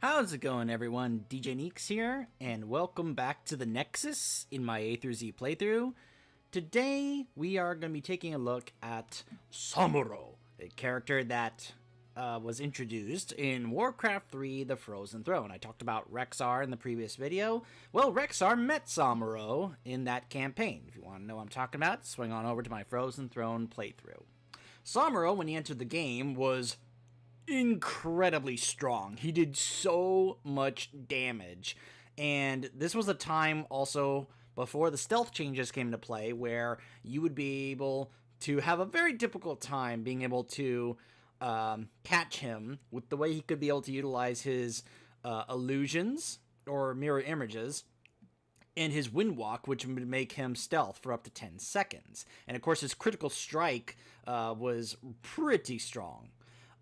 How's it going, everyone? DJ Neeks here, and welcome back to the Nexus in my A through Z playthrough. Today, we are going to be taking a look at Samuro, a character that was introduced in Warcraft 3: The Frozen Throne. I talked about Rexxar in the previous video. Well, Rexxar met Samuro in that campaign. If you want to know what I'm talking about, swing on over to my Frozen Throne playthrough. Samuro, when he entered the game, was incredibly strong. He did so much damage, and this was a time also before the stealth changes came into play where you would be able to have a very difficult time being able to catch him with the way he could be able to utilize his illusions or mirror images and his wind walk, which would make him stealth for up to 10 seconds. And of course his critical strike was pretty strong.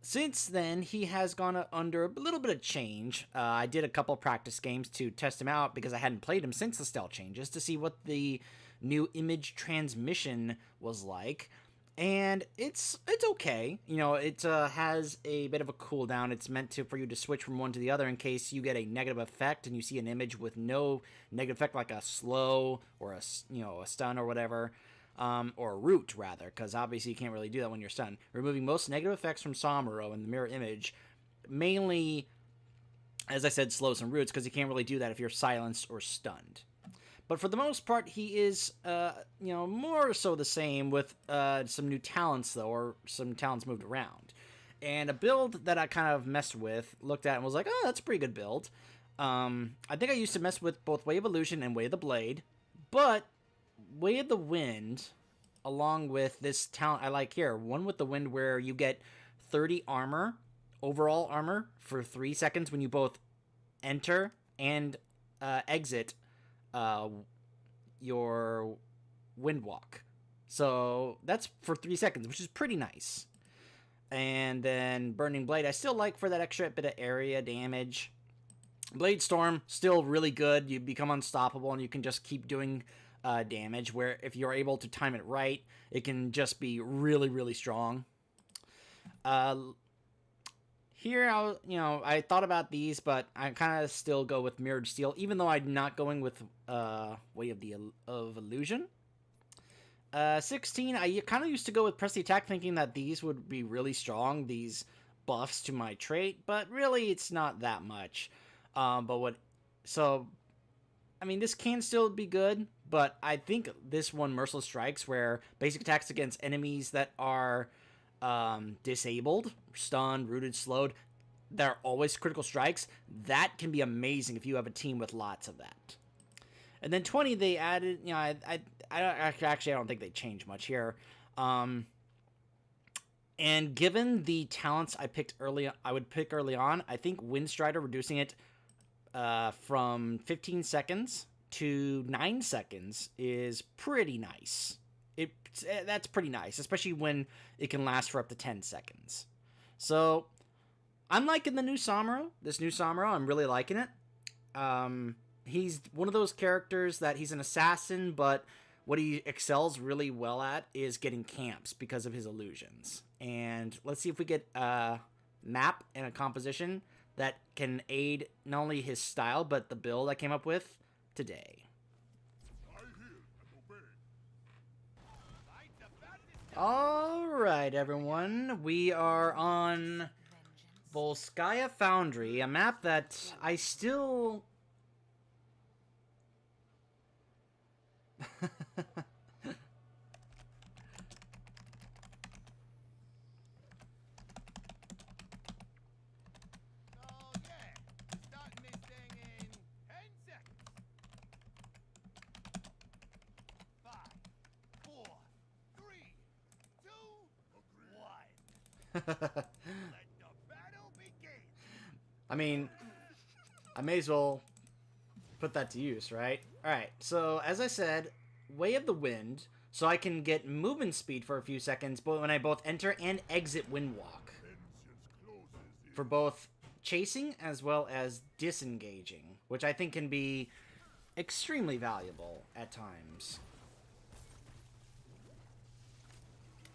Since then, he has gone under a little bit of change. I did a couple practice games to test him out because I hadn't played him since the stealth changes to see what the new image transmission was like. And it's okay. You know, it has a bit of a cooldown. It's meant for you to switch from one to the other in case you get a negative effect and you see an image with no negative effect, like a slow or a stun or whatever. Or root, rather, because obviously you can't really do that when you're stunned. Removing most negative effects from Samuro in the mirror image, mainly, as I said, slows and roots, because you can't really do that if you're silenced or stunned. But for the most part, he is, more so the same with some new talents, though, or some talents moved around. And a build that I kind of messed with, looked at and was like, oh, that's a pretty good build. I think I used to mess with both Way of Illusion and Way of the Blade, but Way of the Wind, along with this talent I like here, one with the wind where you get 30 armor, overall armor, for 3 seconds when you both enter and exit your wind walk. So that's for 3 seconds, which is pretty nice. And then Burning Blade, I still like for that extra bit of area damage. Blade Storm, still really good. You become unstoppable and you can just keep doing damage, where if you're able to time it right, it can just be really, really strong. Here, I thought about these, but I kind of still go with Mirrored Steel, even though I'm not going with Way of Illusion. 16, I kind of used to go with Press the Attack, thinking that these would be really strong, these buffs to my trait, but really it's not that much. This can still be good, but I think this one, Merciless Strikes, where basic attacks against enemies that are disabled, stunned, rooted, slowed, they're always critical strikes, that can be amazing if you have a team with lots of that. And then 20, they added, I don't think they changed much here. And given the talents I would pick early on, I think Windstrider, reducing it from 15 seconds to 9 seconds is pretty nice. That's pretty nice, especially when it can last for up to 10 seconds. So, I'm liking the new Samuro. This new Samuro, I'm really liking it. He's one of those characters that he's an assassin, but what he excels really well at is getting camps because of his illusions. And let's see if we get a map and a composition that can aid not only his style, but the build I came up with today. Alright, everyone. We are on Volskaya Foundry, a map that I still... I mean, I may as well put that to use, right? Alright, so as I said, Way of the Wind, so I can get movement speed for a few seconds but when I both enter and exit Wind Walk. For both chasing as well as disengaging, which I think can be extremely valuable at times.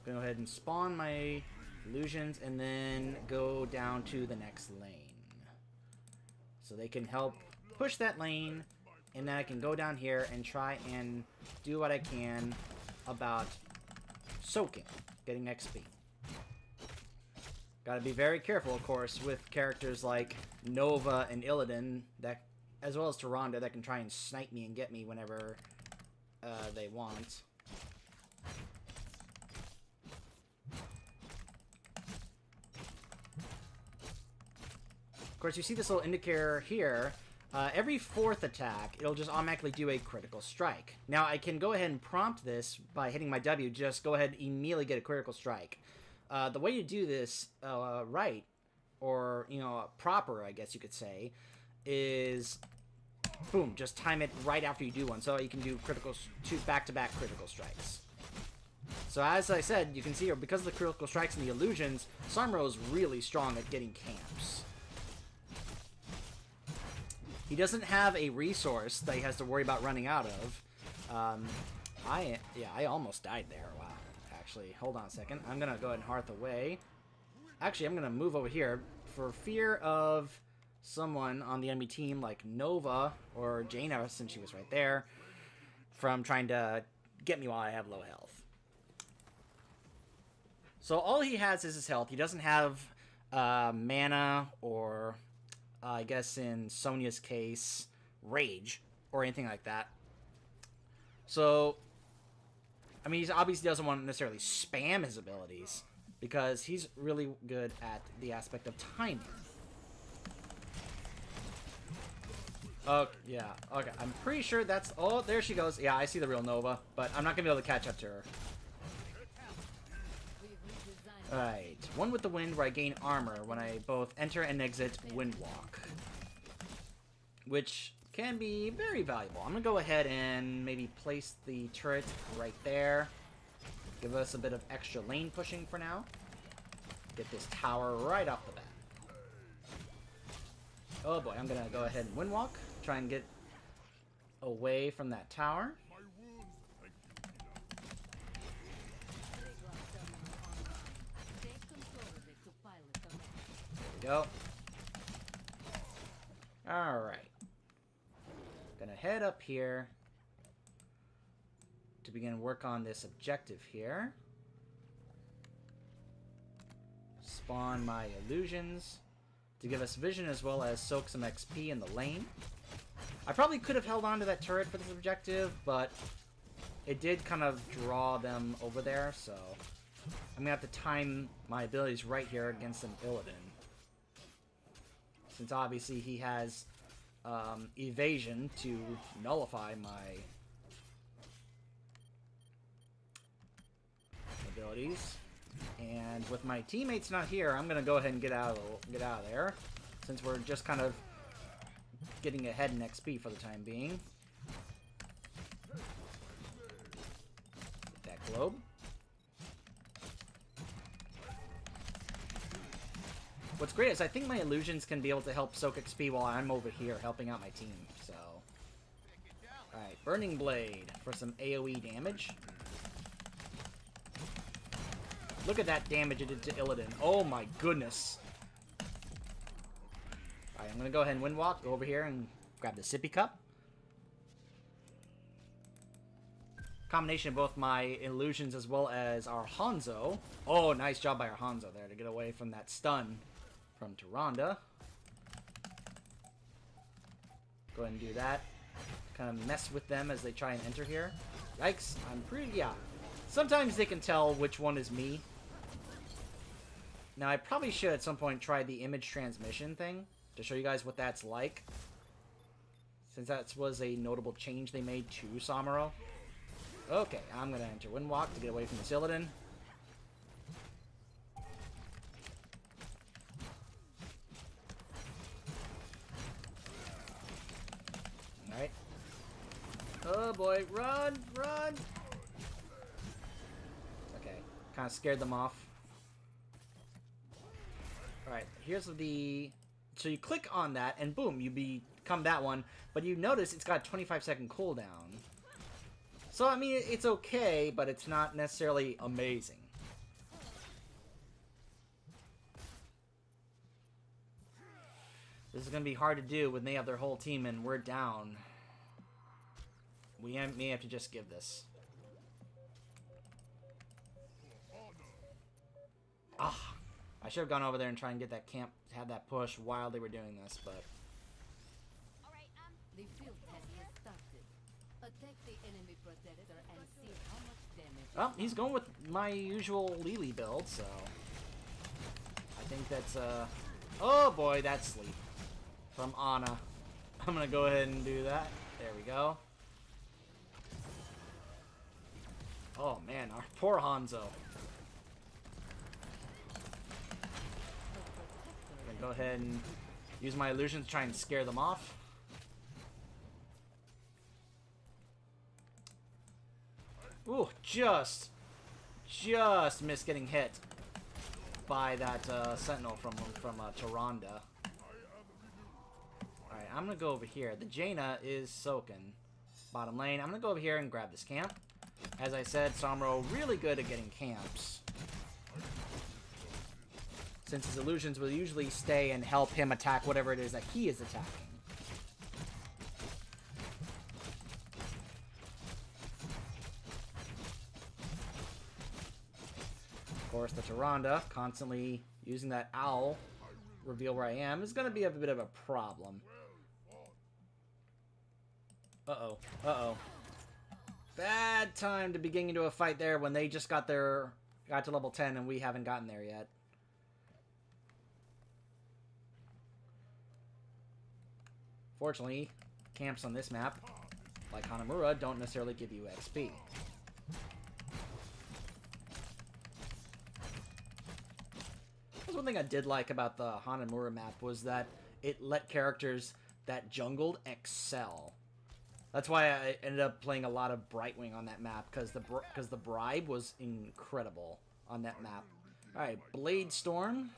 Go ahead and spawn my illusions and then go down to the next lane. So they can help push that lane, and then I can go down here and try and do what I can about soaking, getting XP. Gotta be very careful, of course, with characters like Nova and Illidan, that, as well as Tyrande, that can try and snipe me and get me whenever they want. Of course, you see this little indicator here. Every 4th attack, it'll just automatically do a critical strike. Now, I can go ahead and prompt this by hitting my W, just go ahead and immediately get a critical strike. The way you do this right, or, you know, proper, I guess you could say, is, boom, just time it right after you do one, so you can do two back-to-back critical strikes. So as I said, you can see here, because of the critical strikes and the illusions, Samuro is really strong at getting camps. He doesn't have a resource that he has to worry about running out of. I almost died there. Wow. Actually, hold on a second. I'm going to go ahead and hearth away. Actually, I'm going to move over here for fear of someone on the enemy team like Nova or Jaina, since she was right there, from trying to get me while I have low health. So all he has is his health. He doesn't have mana or... I guess in Sonya's case, rage, or anything like that. So, I mean, he obviously doesn't want to necessarily spam his abilities, because he's really good at the aspect of timing. Oh, yeah, okay, I'm pretty sure that's... Oh, there she goes. Yeah, I see the real Nova, but I'm not going to be able to catch up to her. Alright, one with the wind where I gain armor when I both enter and exit Windwalk, which can be very valuable. I'm going to go ahead and maybe place the turret right there. Give us a bit of extra lane pushing for now. Get this tower right off the bat. Oh boy, I'm going to go ahead and Windwalk. Try and get away from that tower. Go. Alright. Gonna head up here to begin work on this objective here. Spawn my illusions to give us vision as well as soak some XP in the lane. I probably could have held on to that turret for this objective, but it did kind of draw them over there, so I'm gonna have to time my abilities right here against an Illidan. Since obviously he has evasion to nullify my abilities. And with my teammates not here, I'm going to go ahead and get out of there. Since we're just kind of getting ahead in XP for the time being. Get that globe. What's great is I think my illusions can be able to help soak XP while I'm over here helping out my team, so... Alright, Burning Blade for some AoE damage. Look at that damage it did to Illidan. Oh my goodness. Alright, I'm gonna go ahead and Windwalk, go over here and grab the sippy cup. Combination of both my illusions as well as our Hanzo. Oh, nice job by our Hanzo there to get away from that stun from Tyrande. Go ahead and do that. Kind of mess with them as they try and enter here. Yikes, I'm pretty... yeah. Sometimes they can tell which one is me. Now, I probably should at some point try the image transmission thing to show you guys what that's like. Since that was a notable change they made to Samuro. Okay, I'm going to enter Windwalk to get away from the Illidan. Alright. Oh boy, run! Run! Okay, kind of scared them off. Alright, here's the... so you click on that, and boom, you become that one. But you notice it's got a 25-second cooldown. So, I mean, it's okay, but it's not necessarily amazing. This is going to be hard to do when they have their whole team and we're down. We may have to just give this. Ah, I should have gone over there and tried and get that camp, have that push while they were doing this, but... The field test has started. Attack the enemy protector and see how much damage. Well, he's going with my usual Lily build, so... I think that's, oh boy, that's sleep. From Ana. I'm gonna go ahead and do that. There we go. Oh man, our poor Hanzo. I'm gonna go ahead and use my illusion to try and scare them off. Ooh, just missed getting hit by that Sentinel from Tyrande. Alright, I'm gonna go over here. The Jaina is soaking. Bottom lane. I'm gonna go over here and grab this camp. As I said, Samuro really good at getting camps. Since his illusions will usually stay and help him attack whatever it is that he is attacking. Of course, the Tyrande constantly using that owl reveal where I am is going to be a bit of a problem. Uh-oh. Uh-oh. Bad time to be getting into a fight there when they just got to level 10 and we haven't gotten there yet. Fortunately, camps on this map, like Hanamura, don't necessarily give you XP. That's one thing I did like about the Hanamura map was that it let characters that jungled excel. That's why I ended up playing a lot of Brightwing on that map, because the bribe was incredible on that map. Alright, Blade Storm,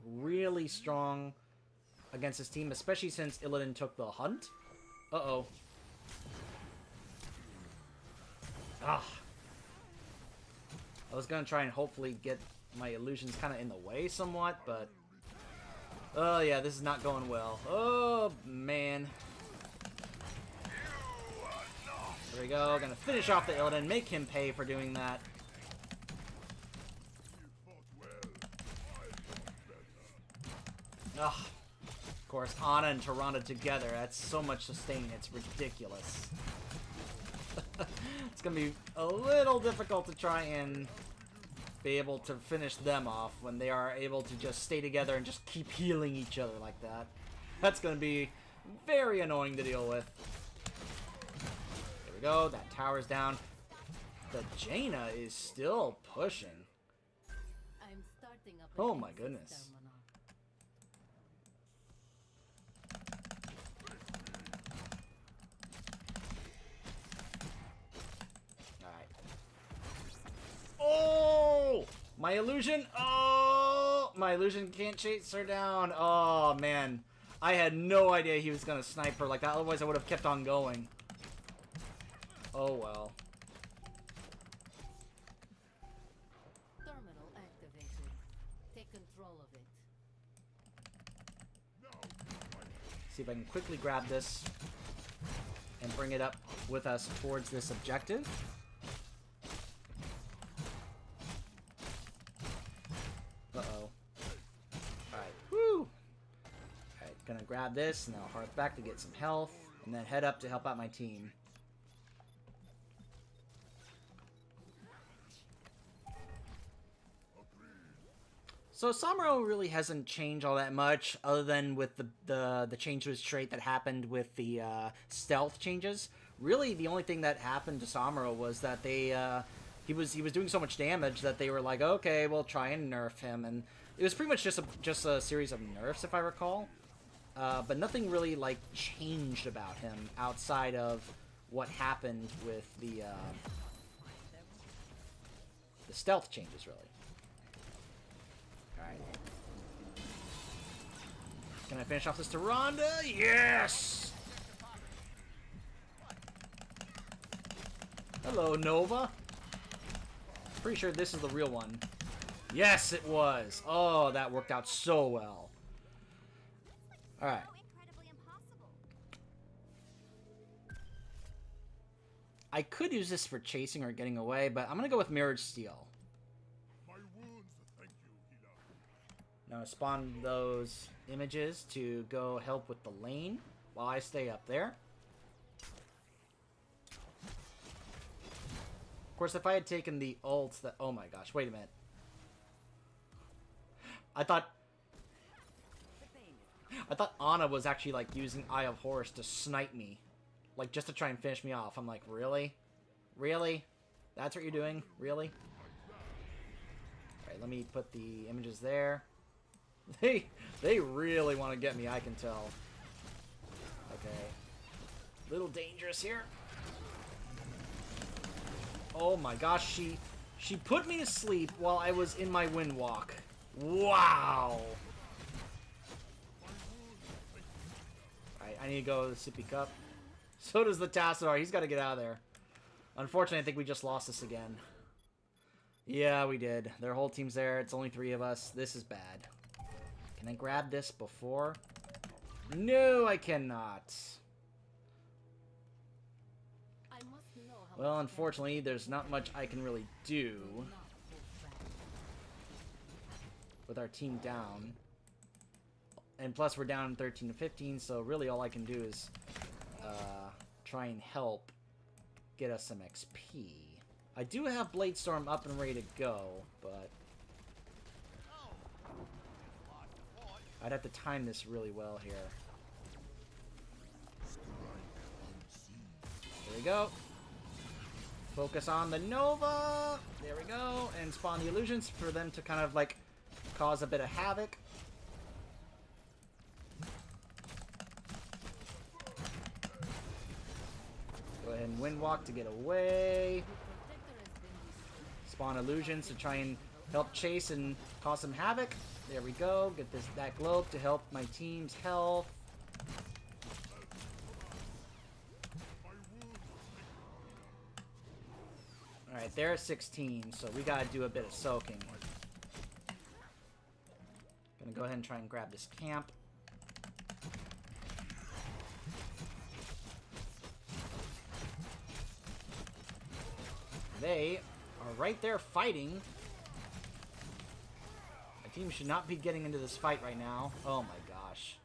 really strong against his team, especially since Illidan took the hunt. Uh-oh. Ah. I was going to try and hopefully get my illusions kind of in the way somewhat, but... oh, yeah, this is not going well. Oh, man. There we go. Gonna finish off the Illidan, make him pay for doing that. Ugh. Of course, Ana and Tyrande together, that's so much sustain, it's ridiculous. It's gonna be a little difficult to try and be able to finish them off when they are able to just stay together and just keep healing each other like that. That's gonna be very annoying to deal with. There we go, that tower's down. The Jaina is still pushing. I'm starting up Oh my goodness. Oh! My illusion! Oh! My illusion can't chase her down. Oh, man. I had no idea he was going to snipe her like that. Otherwise, I would have kept on going. Oh, well. Terminal activated. Take control of it. See if I can quickly grab this and bring it up with us towards this objective. Uh-oh. Alright, woo! Alright, gonna grab this, and I'll hearth back to get some health, and then head up to help out my team. So Samuro really hasn't changed all that much, other than with the change to his trait that happened with the stealth changes. Really, the only thing that happened to Samuro was that they he was doing so much damage that they were like, okay, we'll try and nerf him, and it was pretty much just a series of nerfs, if I recall. But nothing really like changed about him outside of what happened with the stealth changes, really. Alright. Can I finish off this Tyrande? Yes! Hello, Nova. Pretty sure this is the real one. Yes, it was. Oh, that worked out so well. Alright. I could use this for chasing or getting away, but I'm gonna go with Mirrored Steel. My wounds, thank you, healer. Now spawn those images to go help with the lane while I stay up there. Of course, if I had taken the ults that... Oh my gosh, wait a minute. I thought Ana was actually, like, using Eye of Horus to snipe me. Like, just to try and finish me off. I'm like, really? Really? That's what you're doing? Really? Alright, let me put the images there. They really want to get me, I can tell. Okay. Little dangerous here. Oh my gosh, she put me to sleep while I was in my wind walk. Wow! Alright, I need to go to the sippy cup. So does the Tassadar. He's got to get out of there. Unfortunately, I think we just lost this again. Yeah, we did. Their whole team's there. It's only 3 of us. This is bad. Can I grab this before? No, I cannot. Well, unfortunately, there's not much I can really do with our team down. And plus, we're down 13 to 15, so really all I can do is try and help get us some XP. I do have Bladestorm up and ready to go, but I'd have to time this really well here. There we go. Focus on the Nova. There we go. And spawn the illusions for them to kind of like cause a bit of havoc. Go ahead and wind walk to get away. Spawn illusions to try and help chase and cause some havoc. There we go. Get that globe to help my team's health. Alright, they're at 16, so we gotta do a bit of soaking. Gonna go ahead and try and grab this camp. They are right there fighting. My team should not be getting into this fight right now. Oh my gosh.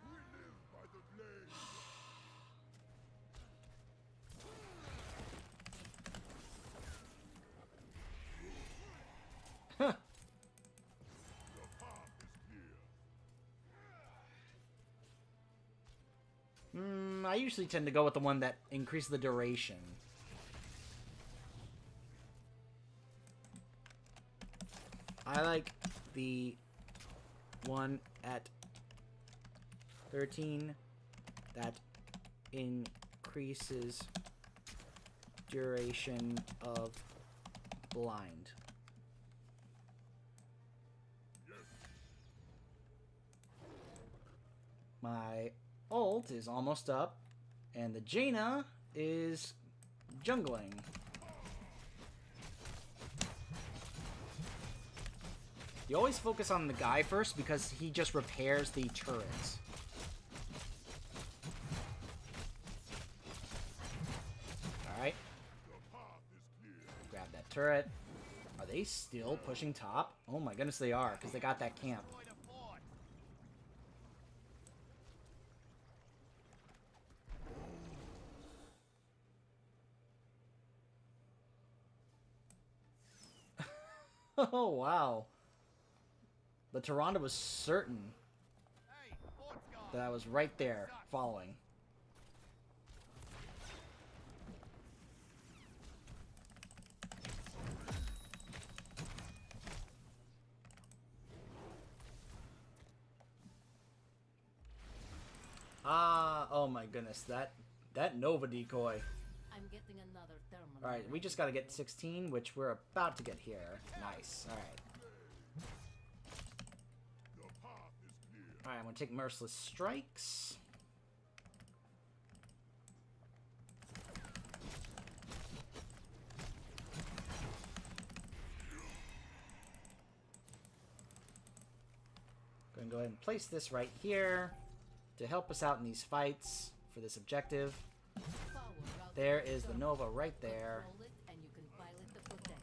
I usually tend to go with the one that increases the duration. I like the one at 13 that increases duration of blind. My ult is almost up, and the Jaina is jungling. You always focus on the guy first because he just repairs the turrets. Alright. Grab that turret. Are they still pushing top? Oh my goodness, they are, because they got that camp. Oh, wow. The Tyrande was certain that I was right there, following. Ah, oh my goodness, that Nova decoy. I'm getting another thermal. Alright, we just gotta get 16, which we're about to get here. Nice, alright. Alright, I'm gonna take Merciless Strikes. Gonna go ahead and place this right here to help us out in these fights for this objective. There is the Nova right there. Control it and you can pilot the protector.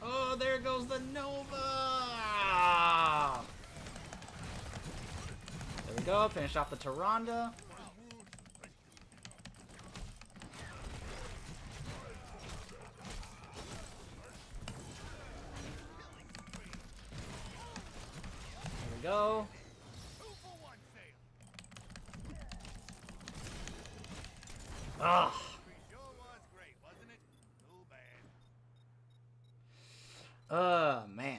Oh, there goes the Nova! There we go, finish off the Tyrande. There we go. Ah! Man.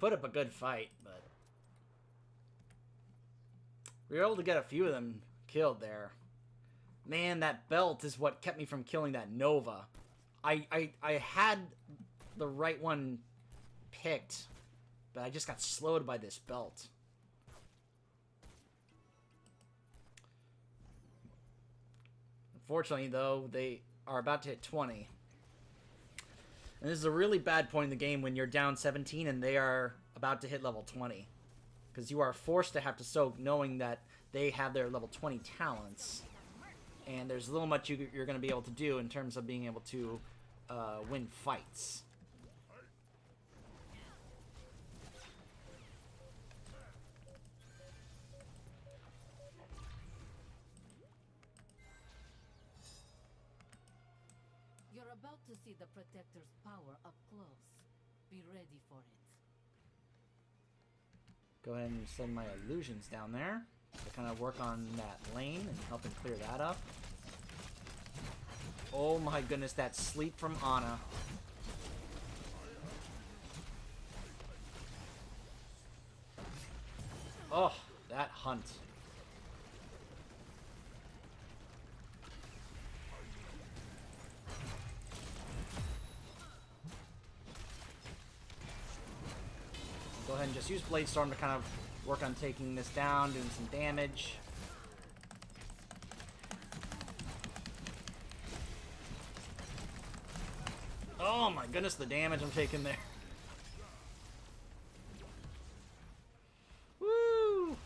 Put up a good fight, but we were able to get a few of them killed there. Man, that belt is what kept me from killing that Nova. I had the right one picked, but I just got slowed by this belt. Unfortunately, though, they are about to hit 20. And this is a really bad point in the game when you're down 17 and they are about to hit level 20. Because you are forced to have to soak knowing that they have their level 20 talents. And there's little much you're going to be able to do in terms of being able to win fights. You're about to see the Protector's power up close. Be ready for it. Go ahead and send my illusions down there to kind of work on that lane and help him clear that up. Oh my goodness, that sleep from Ana. Oh, that hunt. Go ahead and just use Blade Storm to kind of work on taking this down, doing some damage. Oh my goodness, the damage I'm taking there. Woo!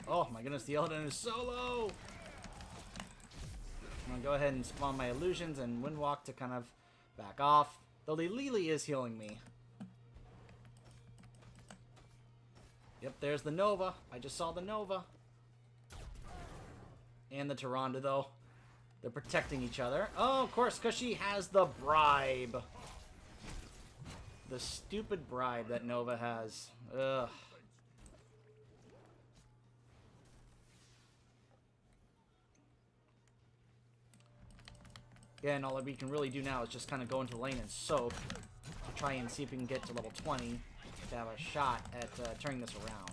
Oh my goodness, the Eldon is so low! I'm gonna go ahead and spawn my illusions and Windwalk to kind of back off. Though the Lily is healing me. Yep, there's the Nova. I just saw the Nova. And the Tyrande, though. They're protecting each other. Oh, of course, because she has the bribe. The stupid bribe that Nova has. Ugh. Again, all we can really do now is just kind of go into the lane and soak to try and see if we can get to level 20 to have a shot at turning this around.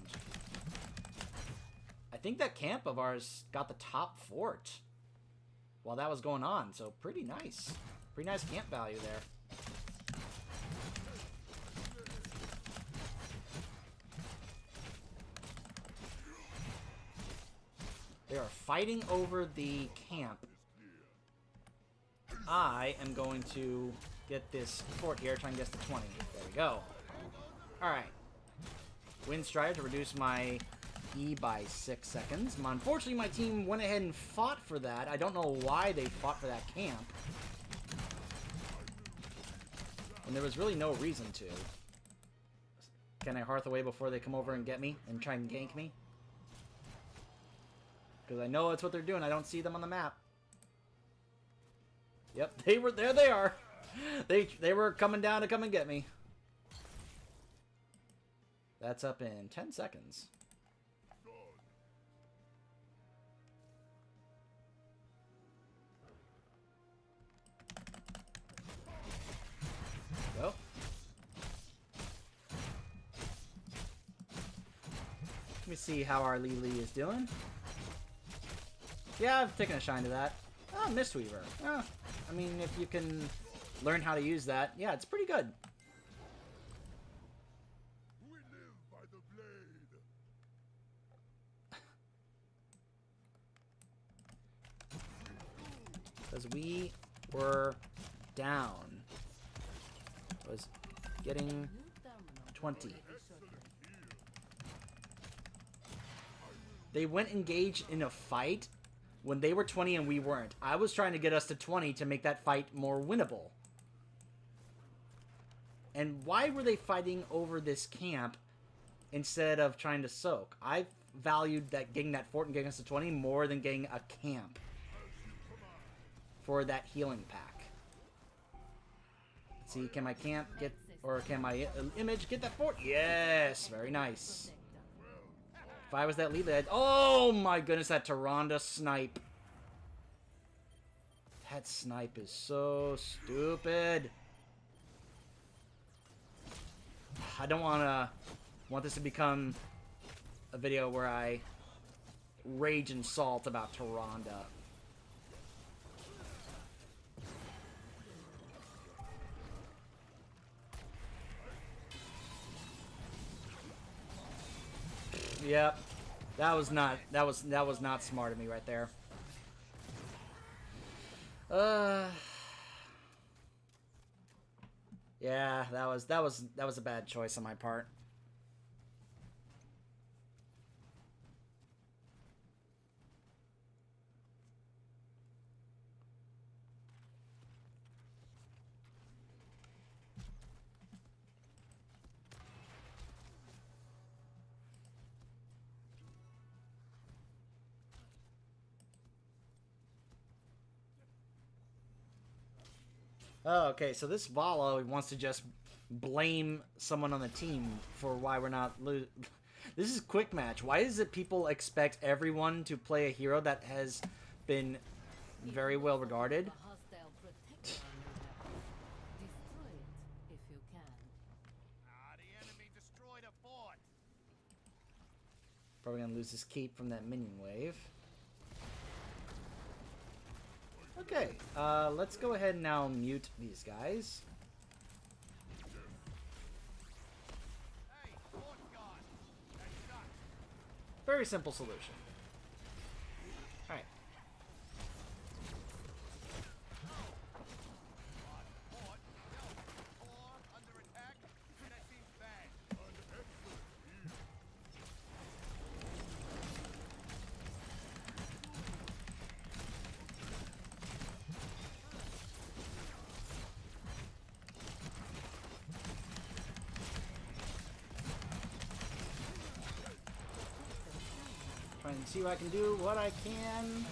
I think that camp of ours got the top fort while that was going on, so pretty nice. Pretty nice camp value there. They are fighting over the camp. I am going to get this fort here, try and get to 20. There we go. Alright. Wind Strider to reduce my E by 6 seconds. Unfortunately, my team went ahead and fought for that. I don't know why they fought for that camp. And there was really no reason to. Can I hearth away before they come over and get me and try and gank me? Because I know that's what they're doing. I don't see them on the map. Yep, they were there. They are. They were coming down to come and get me. That's up in 10 seconds. Go. Let me see how our Lily is doing. Yeah, I've taken a shine to that. Oh, Mistweaver. Oh, I mean, if you can learn how to use that, yeah, it's pretty good. We live by the blade. Because we were down. Was getting 20. They went engaged in a fight when they were 20 and we weren't. I was trying to get us to 20 to make that fight more winnable. And why were they fighting over this camp instead of trying to soak? I valued that getting that fort and getting us to 20 more than getting a camp for that healing pack. Let's see, can my camp get, or can my image get that fort? Yes, very nice. If I was that lead, oh my goodness, that Tyrande snipe. That snipe is so stupid. I don't want this to become a video where I rage and salt about Tyrande. Yep. That was not smart of me right there. Yeah, that was a bad choice on my part. Oh, okay, so this Vala wants to just blame someone on the team for why we're not losing. This is quick match. Why is it people expect everyone to play a hero that has been very well regarded? Probably gonna lose his keep from that minion wave. Okay, let's go ahead and now mute these guys. Very simple solution. Alright. Trying to see what I can do, what I can.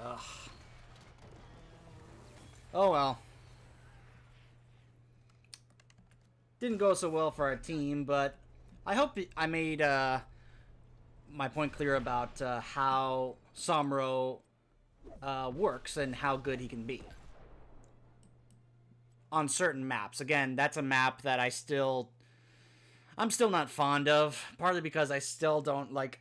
Ugh. Oh well. Didn't go so well for our team, but I hope I made my point clear about how Samuro works and how good he can be on certain maps. Again, that's a map that I'm still not fond of, partly because I still don't like.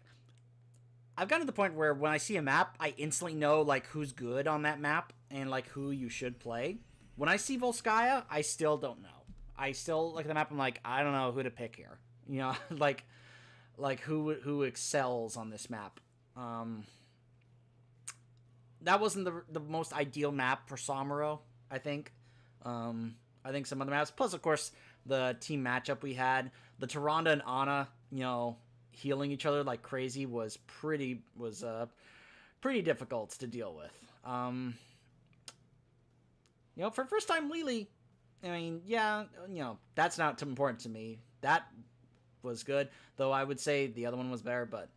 I've gotten to the point where when I see a map, I instantly know like who's good on that map and like who you should play. When I see Volskaya, I still don't know. I still look at the map. I'm like, I don't know who to pick here. You know, like who excels on this map. That wasn't the most ideal map for Samuro, I think. I think some other maps. Plus, of course, the team matchup we had, the Tyrande and Ana, you know, healing each other like crazy was pretty difficult to deal with. You know, for first time Lily, I mean, yeah, you know, that's not too important to me. That was good, though I would say the other one was better. But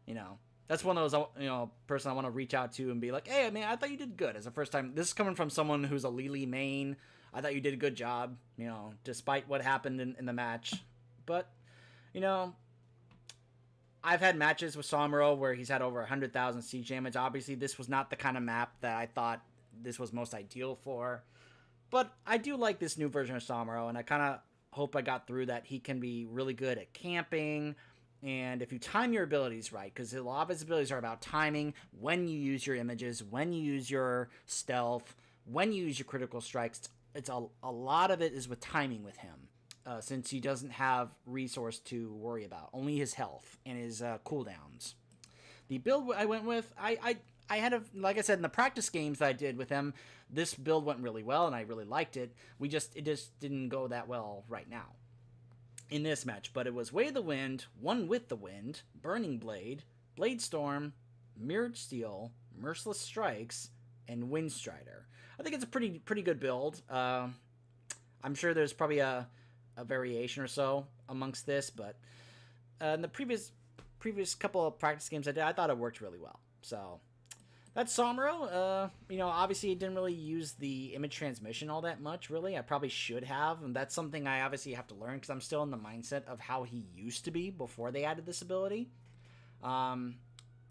you know, that's one of those, you know, person I want to reach out to and be like, hey, I mean, I thought you did good as a first time. This is coming from someone who's a Lily main. I thought you did a good job, you know, despite what happened in the match. But, you know, I've had matches with Samuro where he's had over 100,000 siege damage. Obviously, this was not the kind of map that I thought this was most ideal for. But I do like this new version of Samuro, and I kind of hope I got through that he can be really good at camping. And if you time your abilities right, because a lot of his abilities are about timing, when you use your images, when you use your stealth, when you use your critical strikes, it's a lot of it is with timing with him. since he doesn't have resource to worry about, only his health and his cooldowns. The build I went with, I had like I said in the practice games that I did with him, this build went really well and I really liked it. It just didn't go that well right now in this match. But it was Way of the Wind, One with the Wind, Burning Blade, Blade Storm, Mirrored Steel, Merciless Strikes, and Windstrider. I think it's a pretty good build. I'm sure there's probably a variation or so amongst this, but in the previous couple of practice games I did, I thought it worked really well. So that's Samuro. Obviously it didn't really use the image transmission all that much, really. I probably should have, and that's something I obviously have to learn because I'm still in the mindset of how he used to be before they added this ability.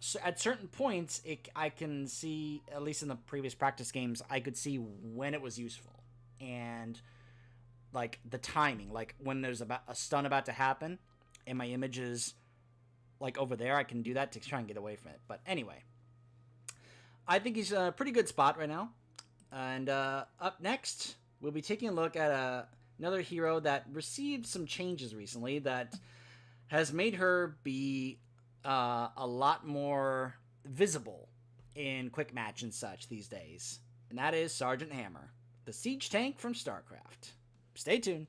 So at certain points, I can see, at least in the previous practice games, I could see when it was useful. And, like, the timing. Like, when there's a stun about to happen, and my image is, like, over there, I can do that to try and get away from it. But anyway, I think he's a pretty good spot right now. And up next, we'll be taking a look at another hero that received some changes recently that has made her be a lot more visible in quick match and such these days. And that is Sergeant Hammer, the siege tank from StarCraft. Stay tuned.